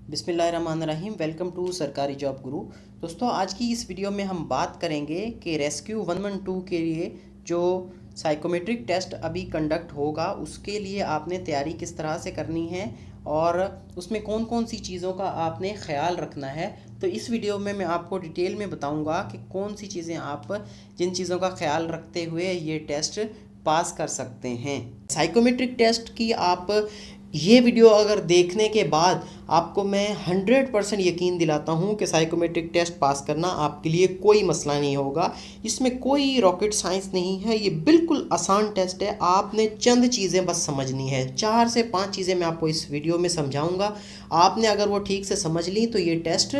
बिस्मिल्लाहिर्रहमानिर्रहीम। Welcome to सरकारी job गुरु। दोस्तों, आज की इस वीडियो में हम बात करेंगे कि रेस्क्यू 112 के लिए जो साइकोमेट्रिक टेस्ट अभी कंडक्ट होगा उसके लिए आपने तैयारी किस तरह से करनी है और उसमें कौन कौन सी चीज़ों का आपने ख्याल रखना है। तो इस वीडियो में मैं आपको डिटेल में बताऊंगा कि कौन सी चीज़ें आप जिन चीज़ों का ख्याल रखते हुए ये टेस्ट पास कर सकते हैं। साइकोमेट्रिक टेस्ट की आप ये वीडियो अगर देखने के बाद आपको मैं 100% यकीन दिलाता हूँ कि साइकोमेट्रिक टेस्ट पास करना आपके लिए कोई मसला नहीं होगा। इसमें कोई रॉकेट साइंस नहीं है, ये बिल्कुल आसान टेस्ट है। आपने चंद चीज़ें बस समझनी है, 4 से 5 चीज़ें मैं आपको इस वीडियो में समझाऊंगा। आपने अगर वो ठीक से समझ ली तो ये टेस्ट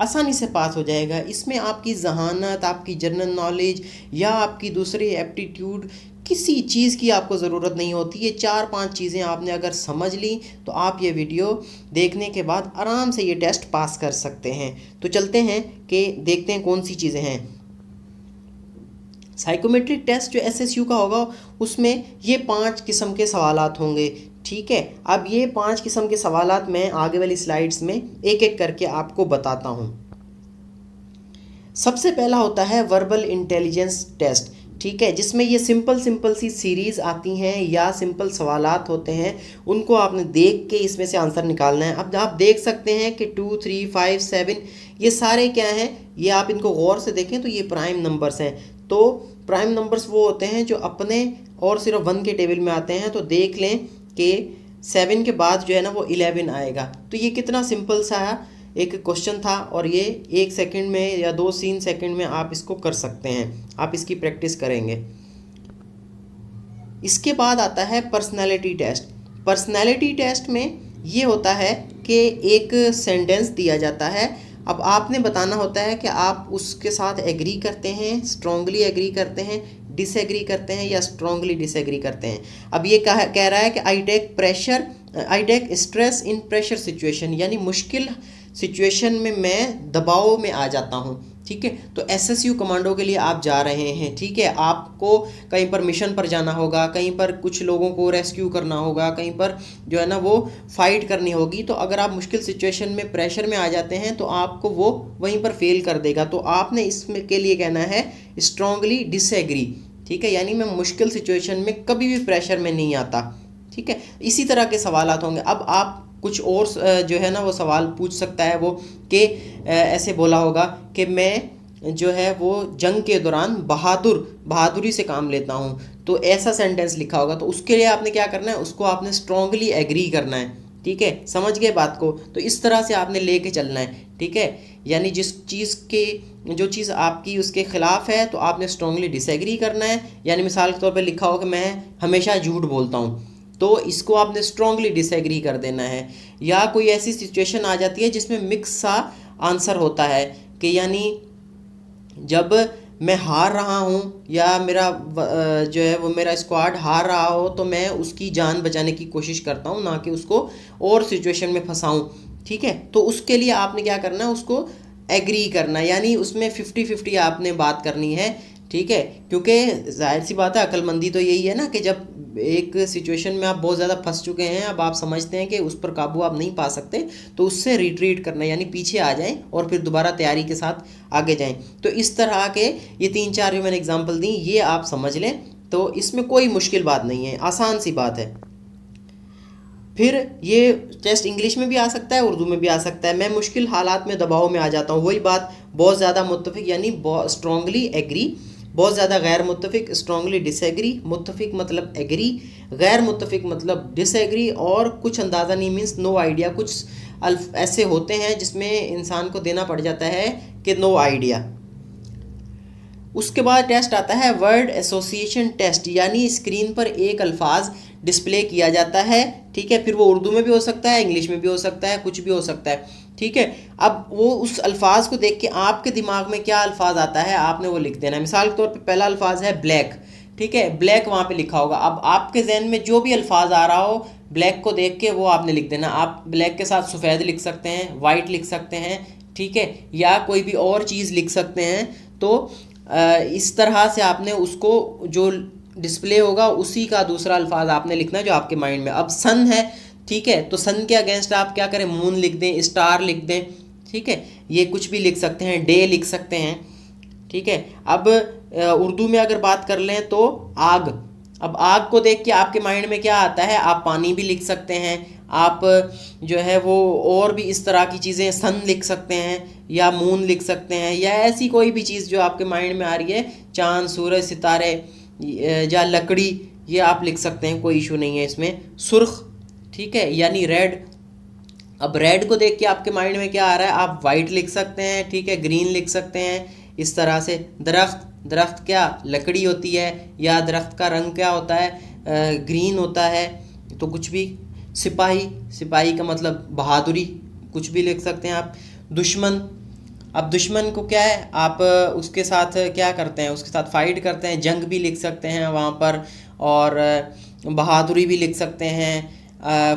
आसानी से पास हो जाएगा। इसमें आपकी जहानत, आपकी जनरल नॉलेज या आपकी दूसरी एप्टीट्यूड किसी चीज़ की आपको ज़रूरत नहीं होती। ये 4-5 चीज़ें आपने अगर समझ ली तो आप ये वीडियो देखने के बाद आराम से ये टेस्ट पास कर सकते हैं। तो चलते हैं कि देखते हैं कौन सी चीज़ें हैं। साइकोमेट्रिक टेस्ट जो एसएसयू का होगा उसमें ये 5 किस्म के सवालात होंगे। ठीक है, अब ये 5 किस्म के सवालात मैं आगे वाली स्लाइड्स में एक एक करके आपको बताता हूँ। सबसे पहला होता है वर्बल इंटेलिजेंस टेस्ट। ठीक है, जिसमें ये सिंपल सी सीरीज़ आती हैं या सिंपल सवालात होते हैं, उनको आपने देख के इसमें से आंसर निकालना है। अब आप देख सकते हैं कि 2, 3, 5, 7 ये सारे क्या हैं, ये आप इनको गौर से देखें तो ये प्राइम नंबर्स हैं। तो प्राइम नंबर्स वो होते हैं जो अपने और सिर्फ 1 के टेबल में आते हैं। तो देख लें कि 7 के बाद जो है ना वो 11 आएगा। तो ये कितना सिंपल सा एक क्वेश्चन था और ये 1 सेकंड में या 2-3 सेकंड में आप इसको कर सकते हैं। आप इसकी प्रैक्टिस करेंगे। इसके बाद आता है पर्सनालिटी टेस्ट। पर्सनालिटी टेस्ट में ये होता है कि एक सेंटेंस दिया जाता है। अब आपने बताना होता है कि आप उसके साथ एग्री करते हैं, स्ट्रांगली एग्री करते हैं, डिसएग्री करते हैं या स्ट्रांगली डिसएग्री करते हैं। अब ये कह रहा है कि I take stress in pressure situation, यानी मुश्किल सिचुएशन में मैं दबाव में आ जाता हूँ। ठीक है, तो एसएसयू कमांडो के लिए आप जा रहे हैं। ठीक है, आपको कहीं पर मिशन पर जाना होगा, कहीं पर कुछ लोगोों को रेस्क्यू करना होगा, कहीं पर जो है ना वो फाइट करनी होगी। तो अगर आप मुश्किल सिचुएशन में प्रेशर में आ जाते हैं तो आपको वो वहीं पर फेल कर देगा। तो आपने इसमें के लिए कहना है स्ट्रांगली डिसएग्री। ठीक है, यानी मैं मुश्किल सिचुएशन में कभी भी प्रेशर में नहीं आता। ठीक है, इसी तरह के सवालात होंगे। अब आप कुछ और जो है ना वो सवाल पूछ सकता है वो कि ऐसे बोला होगा कि मैं जो है वो जंग के दौरान बहादुरी से काम लेता हूँ। तो ऐसा सेंटेंस लिखा होगा। तो उसके लिए आपने क्या करना है, उसको आपने स्ट्रांगली एग्री करना है। ठीक है, समझ गए बात को। तो इस तरह से आपने लेके चलना है। ठीक है, यानी जो चीज़ आपकी उसके ख़िलाफ़ है तो आपने स्ट्रांगली डिसएग्री करना है। यानी मिसाल के तौर पे लिखा हो कि मैं हमेशा झूठ बोलता हूँ, तो इसको आपने स्ट्रांगली डिसएग्री कर देना है। या कोई ऐसी सिचुएशन आ जाती है जिसमें मिक्स सा आंसर होता है कि यानी जब मैं हार रहा हूँ या मेरा जो है वो मेरा स्क्वाड हार रहा हो तो मैं उसकी जान बचाने की कोशिश करता हूँ, ना कि उसको और सिचुएशन में फंसाऊँ। ठीक है, तो उसके लिए आपने क्या करना है, उसको एग्री करना, यानी उसमें 50-50 आपने बात करनी है। ठीक है, क्योंकि जाहिर सी बात है, अक्लमंदी तो यही है ना कि जब एक सिचुएशन में आप बहुत ज़्यादा फंस चुके हैं, अब आप समझते हैं कि उस पर काबू आप नहीं पा सकते, तो उससे रिट्रीट करना, यानी पीछे आ जाएं और फिर दोबारा तैयारी के साथ आगे जाएं। तो इस तरह के ये 3-4 जो मैंने एग्जांपल दी ये आप समझ लें। तो इसमें कोई मुश्किल बात नहीं है, आसान सी बात है। फिर ये टेस्ट इंग्लिश में भी आ सकता है, उर्दू में भी आ सकता है। मैं मुश्किल हालात में दबाव में आ जाता हूँ, वही बात। बहुत ज़्यादा मुत्तफिक यानी स्ट्रांगली एग्री, बहुत ज़्यादा गैर मुत्तफिक स्ट्रांगली डिसएग्री, मुत्तफिक मतलब एग्री, गैर मुत्तफिक मतलब डिसएग्री, और कुछ अंदाज़ा नहीं मीन्स नो आइडिया। कुछ ऐसे होते हैं जिसमें इंसान को देना पड़ जाता है कि नो आइडिया। उसके बाद टेस्ट आता है वर्ड एसोसिएशन टेस्ट, यानी स्क्रीन पर एक अल्फाज डिस्प्ले किया जाता है। ठीक है, फिर वो उर्दू में भी हो सकता है, इंग्लिश में भी हो सकता है, कुछ भी हो सकता है। ठीक है, अब वो उस अल्फाज को देख के आपके दिमाग में क्या अल्फाज आता है आपने वो लिख देना है। मिसाल के तौर पे पहला अल्फाज है ब्लैक। ठीक है, ब्लैक वहाँ पे लिखा होगा। अब आपके जहन में जो भी अल्फाज आ रहा हो ब्लैक को देख के वो आपने लिख देना। आप ब्लैक के साथ सफ़ेद लिख सकते हैं, वाइट लिख सकते हैं। ठीक है, या कोई भी और चीज़ लिख सकते हैं। तो इस तरह से आपने उसको जो डिस्प्ले होगा उसी का दूसरा अल्फाज आपने लिखना है जो आपके माइंड में। अब सन है, ठीक है। तो सन के अगेंस्ट आप क्या करें, मून लिख दें, स्टार लिख दें, ठीक है, ये कुछ भी लिख सकते हैं, डे लिख सकते हैं, ठीक है। अब उर्दू में अगर बात कर लें तो आग, अब आग को देख के आपके माइंड में क्या आता है, आप पानी भी लिख सकते हैं, आप जो है वो और भी इस तरह की चीज़ें, सन लिख सकते हैं या मून लिख सकते हैं, या ऐसी कोई भी चीज़ जो आपके माइंड में आ रही है, चांद, सूरज, सितारे या लकड़ी, ये आप लिख सकते हैं, कोई इशू नहीं है इसमें। सुर्ख, ठीक है, यानी रेड। अब रेड को देख के आपके माइंड में क्या आ रहा है, आप वाइट लिख सकते हैं, ठीक है, ग्रीन लिख सकते हैं, इस तरह से। दरख्त, दरख्त क्या लकड़ी होती है, या दरख्त का रंग क्या होता है, ग्रीन होता है, तो कुछ भी। सिपाही, सिपाही का मतलब बहादुरी, कुछ भी लिख सकते हैं आप। दुश्मन, अब दुश्मन को क्या है, आप उसके साथ क्या करते हैं, उसके साथ फाइट करते हैं, जंग भी लिख सकते हैं वहाँ पर, और बहादुरी भी लिख सकते हैं,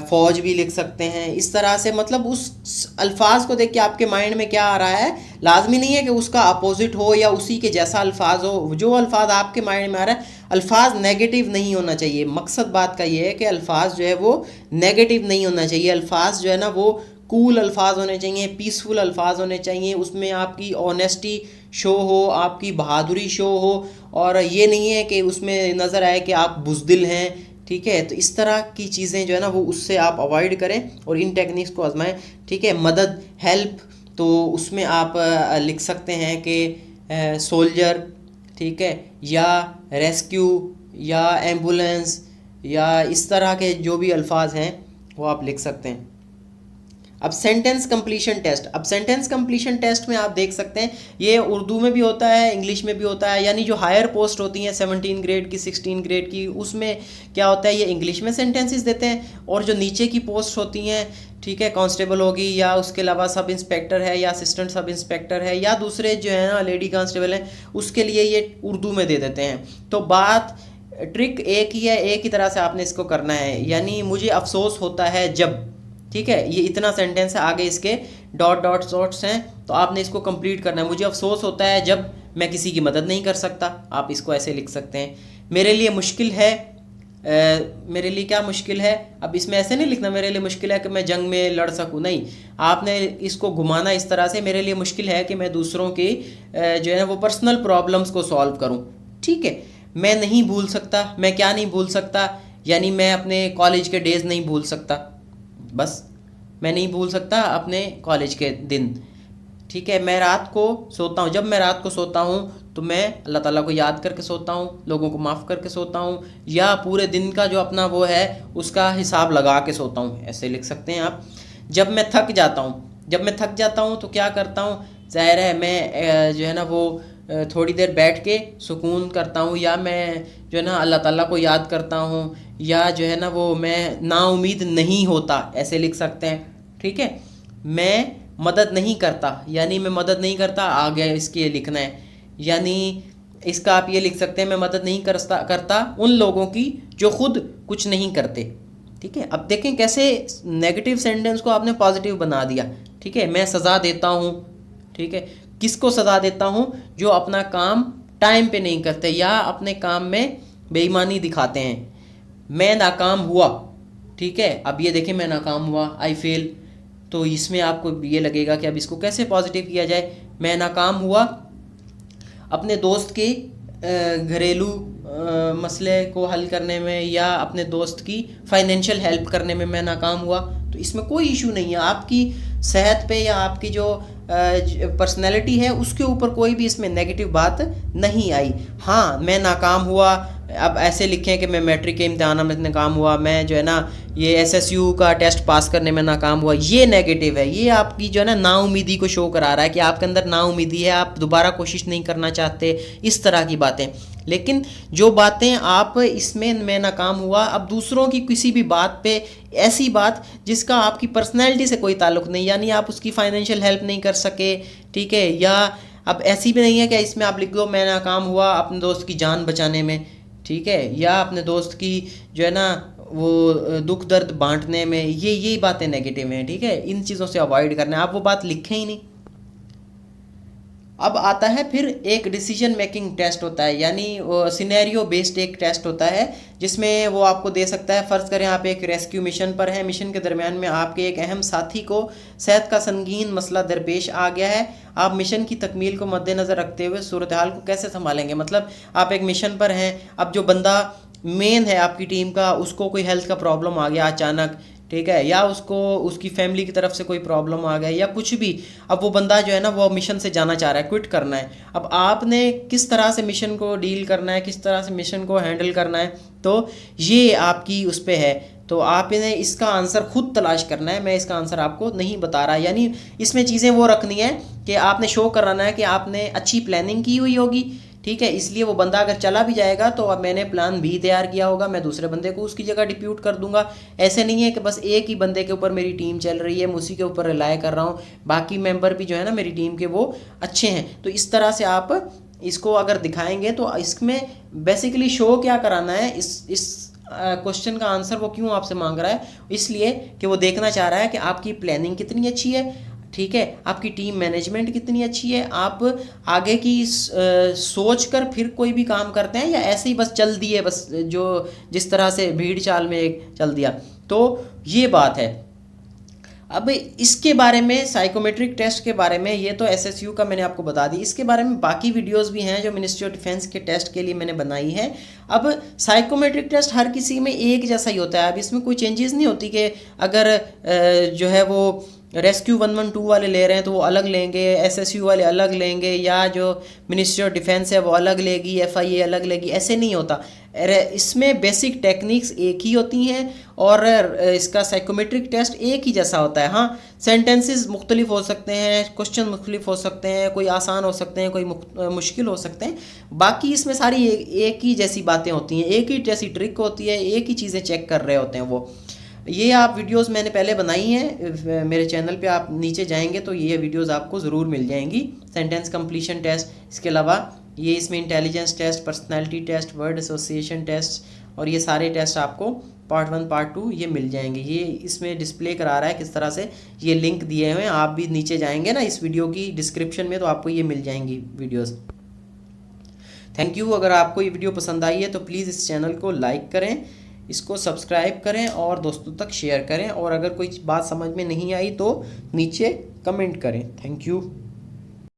फ़ौज भी लिख सकते हैं, इस तरह से। मतलब उस अल्फाज को देख के आपके माइंड में क्या आ रहा है, लाजमी नहीं है कि उसका अपोजिट हो या उसी के जैसा अल्फाज हो, जो अल्फाज आपके माइंड में आ रहा है। अल्फाज नेगेटिव नहीं होना चाहिए, मकसद बात का ये है कि अल्फाज जो है वो नेगेटिव नहीं होना चाहिए, अल्फाज जो है ना वो कूल अल्फाज होने चाहिए, पीसफुल अल्फाज होने चाहिए, उसमें आपकी ऑनेस्टी शो हो, आपकी बहादुरी शो हो, और ये नहीं है कि उसमें नज़र आए कि आप बुज़दिल हैं, ठीक है। तो इस तरह की चीज़ें जो है ना वो उससे आप अवॉइड करें और इन टेक्निक्स को आजमाएं, ठीक है। मदद, हेल्प, तो उसमें आप लिख सकते हैं कि सोल्जर, ठीक है, या रेस्क्यू, या एम्बुलेंस, या इस तरह के जो भी अल्फाज हैं वो आप लिख सकते हैं। अब सेंटेंस कंप्लीशन टेस्ट, अब सेंटेंस कंप्लीशन टेस्ट में आप देख सकते हैं ये उर्दू में भी होता है, इंग्लिश में भी होता है, यानी जो हायर पोस्ट होती हैं 17 ग्रेड की, 16 ग्रेड की, उसमें क्या होता है, ये इंग्लिश में सेंटेंसेस देते हैं, और जो नीचे की पोस्ट होती हैं, ठीक है, कांस्टेबल होगी, या उसके अलावा सब इंस्पेक्टर है, या असिस्टेंट सब इंस्पेक्टर है, या दूसरे जो है ना लेडी कांस्टेबल हैं, उसके लिए ये उर्दू में दे देते हैं। तो बात, ट्रिक एक ही है, एक ही तरह से आपने इसको करना है। यानी मुझे अफसोस होता है जब, ठीक है, ये इतना सेंटेंस है, आगे इसके डॉट डॉट डॉट्स हैं, तो आपने इसको कंप्लीट करना है। मुझे अफसोस होता है जब मैं किसी की मदद नहीं कर सकता, आप इसको ऐसे लिख सकते हैं। मेरे लिए मुश्किल है, मेरे लिए क्या मुश्किल है, अब इसमें ऐसे नहीं लिखना मेरे लिए मुश्किल है कि मैं जंग में लड़ सकूं, नहीं, आपने इसको घुमाना इस तरह से, मेरे लिए मुश्किल है कि मैं दूसरों की जो है ना वो पर्सनल प्रॉब्लम्स को सॉल्व करूं, ठीक है। मैं नहीं भूल सकता, मैं क्या नहीं भूल सकता, यानी मैं अपने कॉलेज के डेज़ नहीं भूल सकता, बस मैं नहीं भूल सकता अपने कॉलेज के दिन, ठीक है। मैं रात को सोता हूँ, जब मैं रात को सोता हूँ तो मैं अल्लाह ताला को याद करके सोता हूँ, लोगों को माफ़ करके सोता हूँ, या पूरे दिन का जो अपना वो है उसका हिसाब लगा के सोता हूँ, ऐसे लिख सकते हैं आप। जब मैं थक जाता हूँ, जब मैं थक जाता हूँ तो क्या करता हूँ, ज़ाहिर है मैं जो है ना वो थोड़ी देर बैठ के सुकून करता हूँ, या मैं जो है ना अल्लाह ताला को याद करता हूँ, या जो है ना वो मैं नाउमीद नहीं होता, ऐसे लिख सकते हैं, ठीक है। मैं मदद नहीं करता, यानी मैं मदद नहीं करता, आगे इसके लिखना है, यानी इसका आप ये लिख सकते हैं, मैं मदद नहीं करता उन लोगों की जो खुद कुछ नहीं करते, ठीक है। अब देखें कैसे नेगेटिव सेंटेंस को आपने पॉजिटिव बना दिया, ठीक है। मैं सज़ा देता हूँ, ठीक है, किसको सज़ा देता हूँ, जो अपना काम टाइम पे नहीं करते या अपने काम में बेईमानी दिखाते हैं। मैं नाकाम हुआ, ठीक है, अब ये देखें मैं नाकाम हुआ, आई फेल, तो इसमें आपको ये लगेगा कि अब इसको कैसे पॉजिटिव किया जाए। मैं नाकाम हुआ अपने दोस्त के घरेलू मसले को हल करने में, या अपने दोस्त की फाइनेंशियल हेल्प करने में मैं नाकाम हुआ, तो इसमें कोई इशू नहीं है। आपकी सेहत पे या आपकी जो पर्सनैलिटी है उसके ऊपर कोई भी इसमें नेगेटिव बात नहीं आई। हाँ, मैं नाकाम हुआ, अब ऐसे लिखें कि मैं मैट्रिक के इम्तिहान में नाकाम हुआ, मैं जो है ना ये एसएसयू का टेस्ट पास करने में नाकाम हुआ, ये नेगेटिव है, ये आपकी जो है ना नाउमीदी को शो करा रहा है कि आपके अंदर नाउमीदी है, आप दोबारा कोशिश नहीं करना चाहते, इस तरह की बातें। लेकिन जो बातें आप इसमें मैं नाकाम हुआ, अब दूसरों की किसी भी बात पे, ऐसी बात जिसका आपकी पर्सनैलिटी से कोई ताल्लुक़ नहीं, यानी आप उसकी फाइनेंशियल हेल्प नहीं कर सके, ठीक है, या अब ऐसी भी नहीं है कि इसमें आप लिख दो मैं नाकाम हुआ अपने दोस्त की जान बचाने में, ठीक है, या अपने दोस्त की जो है ना वो दुख दर्द बांटने में, ये बातें नेगेटिव हैं, ठीक है। इन चीज़ों से अवॉइड करना है, आप वो बात लिखें ही नहीं। अब आता है फिर एक डिसीजन मेकिंग टेस्ट होता है, यानी सिनेरियो बेस्ड एक टेस्ट होता है, जिसमें वो आपको दे सकता है, फ़र्ज़ करें आप एक रेस्क्यू मिशन पर हैं, मिशन के दरमियान में आपके एक अहम साथी को सेहत का संगीन मसला दरपेश आ गया है, आप मिशन की तकमील को मद्देनज़र रखते हुए सूरत हाल को कैसे संभालेंगे। मतलब आप एक मिशन पर हैं, अब जो बंदा मेन है आपकी टीम का, उसको कोई हेल्थ का प्रॉब्लम आ गया अचानक, ठीक है, या उसको उसकी फैमिली की तरफ से कोई प्रॉब्लम आ गया या कुछ भी, अब वो बंदा जो है ना वो मिशन से जाना चाह रहा है, क्विट करना है। अब आपने किस तरह से मिशन को डील करना है, किस तरह से मिशन को हैंडल करना है, तो ये आपकी उस पर है। तो आपने इसका आंसर खुद तलाश करना है, मैं इसका आंसर आपको नहीं बता रहा। यानी इसमें चीज़ें वो रखनी है कि आपने शो कराना है कि आपने अच्छी प्लानिंग की हुई होगी, ठीक है, इसलिए वो बंदा अगर चला भी जाएगा तो अब मैंने प्लान भी तैयार किया होगा, मैं दूसरे बंदे को उसकी जगह डिप्यूट कर दूंगा। ऐसे नहीं है कि बस एक ही बंदे के ऊपर मेरी टीम चल रही है, मैं उसी के ऊपर रिलाय कर रहा हूँ, बाकी मेंबर भी जो है ना मेरी टीम के वो अच्छे हैं। तो इस तरह से आप इसको अगर दिखाएंगे तो इसमें बेसिकली शो क्या कराना है, इस क्वेश्चन का आंसर वो क्यों आपसे मांग रहा है, इसलिए कि वो देखना चाह रहा है कि आपकी प्लानिंग कितनी अच्छी है, ठीक है, आपकी टीम मैनेजमेंट कितनी अच्छी है, आप आगे की सोच कर फिर कोई भी काम करते हैं या ऐसे ही बस चल दिए, बस जो जिस तरह से भीड़ चाल में एक चल दिया। तो ये बात है। अब इसके बारे में साइकोमेट्रिक टेस्ट के बारे में, ये तो एसएसयू का मैंने आपको बता दी, इसके बारे में बाकी वीडियोस भी हैं जो मिनिस्ट्री ऑफ डिफेंस के टेस्ट के लिए मैंने बनाई है। अब साइकोमेट्रिक टेस्ट हर किसी में एक जैसा ही होता है, अब इसमें कोई चेंजेस नहीं होती कि अगर जो है वो रेस्क्यू 112 वाले ले रहे हैं तो वो अलग लेंगे, एसएसयू वाले अलग लेंगे, या जो मिनिस्ट्री ऑफ डिफेंस है वो अलग लेगी, एफआईए अलग लेगी, ऐसे नहीं होता। इसमें बेसिक टेक्निक्स एक ही होती हैं और इसका साइकोमेट्रिक टेस्ट एक ही जैसा होता है। हाँ, सेंटेंसेस मुख्तलिफ हो सकते हैं, क्वेश्चन मुख्तलिफ हो सकते हैं, कोई आसान हो सकते हैं, कोई मुश्किल हो सकते हैं, बाकी इसमें सारी एक ही जैसी बातें होती हैं, एक ही जैसी ट्रिक होती है, एक ही चीज़ें चेक कर रहे होते हैं वो। ये आप वीडियोस मैंने पहले बनाई हैं मेरे चैनल पे, आप नीचे जाएंगे तो ये वीडियोस आपको ज़रूर मिल जाएंगी। सेंटेंस कंप्लीशन टेस्ट, इसके अलावा ये इसमें intelligence test, personality test, word association test, और ये सारे टेस्ट आपको पार्ट 1 पार्ट 2 ये मिल जाएंगे। ये इसमें डिस्प्ले करा रहा है किस तरह से, ये लिंक दिए हुए हैं, आप भी नीचे जाएंगे ना इस वीडियो की डिस्क्रिप्शन में तो आपको ये मिल जाएंगी वीडियोज़। Thank you. अगर आपको ये वीडियो पसंद आई है तो प्लीज़ इस चैनल को लाइक करें, इसको सब्सक्राइब करें और दोस्तों तक शेयर करें, और अगर कोई बात समझ में नहीं आई तो नीचे कमेंट करें। Thank you.